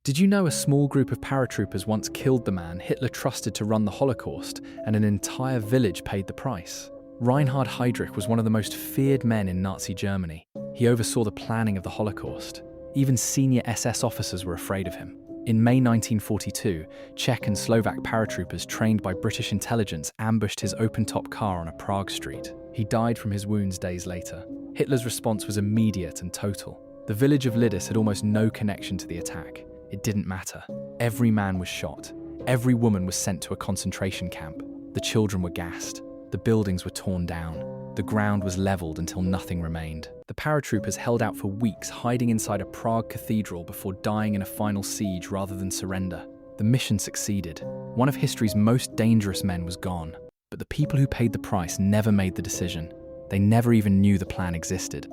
Did you know a small group of paratroopers once killed the man Hitler trusted to run the Holocaust, and an entire village paid the price? Reinhard Heydrich was one of the most feared men in Nazi Germany. He oversaw the planning of the Holocaust. Even senior SS officers were afraid of him. In May 1942, Czech and Slovak paratroopers trained by British intelligence ambushed his open-top car on a Prague street. He died from his wounds days later. Hitler's response was immediate and total. The village of Lidis had almost no connection to the attack. It didn't matter. Every man was shot. Every woman was sent to a concentration camp. The children were gassed. The buildings were torn down. The ground was leveled until nothing remained. The paratroopers held out for weeks, hiding inside a Prague cathedral before dying in a final siege rather than surrender. The mission succeeded. One of history's most dangerous men was gone. But the people who paid the price never made the decision. They never even knew the plan existed.